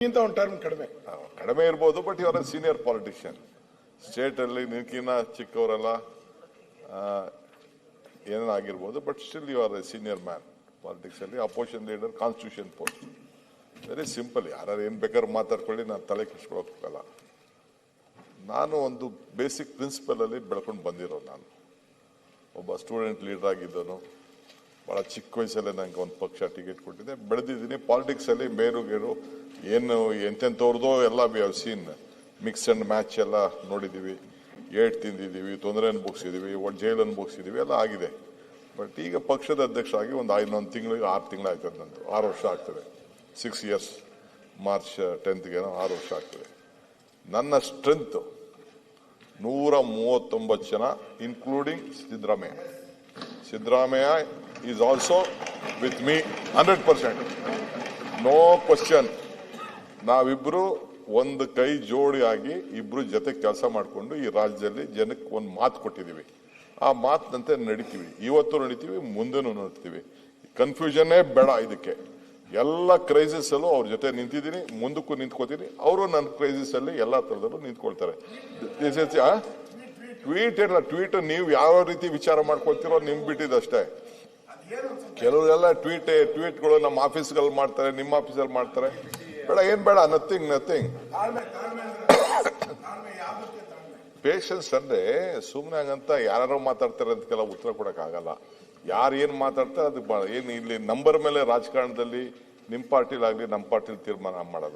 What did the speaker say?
ಒಂದು ಟರ್ಮ್ ಕಡಿಮೆ ಇರ್ಬೋದು. ಬಟ್ ಇವರ ಸೀನಿಯರ್ ಪಾಲಿಟಿಷಿಯನ್ ಸ್ಟೇಟ್ ಅಲ್ಲಿ ನಿನ್ಕಿನ್ನ ಚಿಕ್ಕವರೆಲ್ಲ ಏನಾಗಿರ್ಬೋದು. But still you are a senior man politics ಅಲ್ಲಿ. Opposition leader, constitution post, very simple. ಯಾರು ಏನ್ ಬೇಕಾದ್ರೂ ಮಾತಾಡ್ಕೊಳ್ಳಿ, ನಾನು ತಲೆ ಕೆಡಿಸ್ಕೊಳ್ಳೋಕ್ಕಲ್ಲ. ನಾನು ಒಂದು ಬೇಸಿಕ್ ಪ್ರಿನ್ಸಿಪಲ್ ಅಲ್ಲಿ ಬೆಳ್ಕೊಂಡು ಬಂದಿರೋ. ನಾನು ಒಬ್ಬ ಸ್ಟೂಡೆಂಟ್ ಲೀಡರ್ ಆಗಿದ್ದನು. ಬಹಳ ಚಿಕ್ಕ ವಯಸ್ಸಲ್ಲೇ ನಂಗೆ ಒಂದು ಪಕ್ಷ ಟಿಕೆಟ್ ಕೊಟ್ಟಿದೆ, ಬೆಳೆದಿದ್ದೀನಿ. ಪಾಲಿಟಿಕ್ಸ್ ಅಲ್ಲಿ ಬೇರುಗೇರು ಏನು ಎಂತೆಂಥವ್ರದೋ ಎಲ್ಲ we have seen. Mix and match ಎಲ್ಲ ನೋಡಿದ್ದೀವಿ, ಏಟ್ ತಿಂದಿದ್ದೀವಿ, ತೊಂದರೆ ಅನುಭವಿಸಿದ್ದೀವಿ, ಜೈಲು ಅನುಭವಿಸಿದ್ದೀವಿ, ಎಲ್ಲ ಆಗಿದೆ. ಬಟ್ ಈಗ ಪಕ್ಷದ ಅಧ್ಯಕ್ಷರಾಗಿ ಒಂದು ತಿಂಗಳಿಗೆ 6 ತಿಂಗಳಾಗ್ತದೆ. ನಂದು 6 ವರ್ಷ ಆಗ್ತದೆ. 6 years. ಮಾರ್ಚ್ 10th 6 ವರ್ಷ ಆಗ್ತದೆ. ನನ್ನ ಸ್ಟ್ರೆಂತ್ 139 ಜನ, including Siddaramaiah. Siddaramaiah is also with me 100%. No question. ನಾವಿಬ್ರು ಒಂದು ಕೈ ಜೋಡಿಯಾಗಿ ಇಬ್ರು ಜೊತೆ ಕೆಲಸ ಮಾಡಿಕೊಂಡು ಈ ರಾಜ್ಯದಲ್ಲಿ ಜನಕ್ಕೆ ಒಂದು ಮಾತು ಕೊಟ್ಟಿದ್ದೀವಿ. ಆ ಮಾತಿನಂತೆ ನಡಿತೀವಿ. ಇವತ್ತು ನಡಿತೀವಿ, ಮುಂದೆನೂ ನಡಿತೀವಿ. ಕನ್ಫ್ಯೂಷನ್ನೇ ಬೇಡ. ಇದಕ್ಕೆ ಎಲ್ಲ ಕ್ರೈಸಿಸ್ ಅಲ್ಲೂ ಅವ್ರ ಜೊತೆ ನಿಂತಿದ್ದೀನಿ, ಮುಂದಕ್ಕೂ ನಿಂತ್ಕೋತೀನಿ. ಅವರು ನನ್ನ ಕ್ರೈಸಿಸ್ ಅಲ್ಲಿ ಎಲ್ಲಾ ತರದಲ್ಲೂ ನಿಂತ್ಕೊಳ್ತಾರೆ. ಟ್ವೀಟ್ ನೀವು ಯಾವ ರೀತಿ ವಿಚಾರ ಮಾಡ್ಕೊಳ್ತಿರೋ ನಿಮ್ಗೆ ಬಿಟ್ಟಿದ್ದಷ್ಟೇ. ಕೆಲವರೆಲ್ಲ ಟ್ವೀಟ್ಗಳು ನಮ್ಮ ಆಫೀಸ್ಗಳಲ್ಲಿ ಮಾಡ್ತಾರೆ, ನಿಮ್ಮ ಆಫೀಸಲ್ಲಿ ಮಾಡ್ತಾರೆ. ಬೇಡ, ಏನ್ ಬೇಡ. ನಥಿಂಗ್. ಪೇಷನ್ಸ್ ಅಂದ್ರೆ ಸುಮ್ನೆ ಹಂಗಂತ ಯಾರು ಮಾತಾಡ್ತಾರೆ ಅದಕ್ಕೆಲ್ಲ ಉತ್ತರ ಕೊಡಕ್ ಆಗಲ್ಲ. ಯಾರು ಏನ್ ಮಾತಾಡ್ತಾರೆ ಅದು ಏನ್ ಇಲ್ಲಿ ನಂಬರ್ ಮೇಲೆ ರಾಜಕಾರಣದಲ್ಲಿ ನಿಮ್ಮ ಪಾರ್ಟಿಲಾಗ್ಲಿ ನಮ್ಮ ಪಾರ್ಟಿಲಿ ತೀರ್ಮಾನ ಮಾಡೋದು.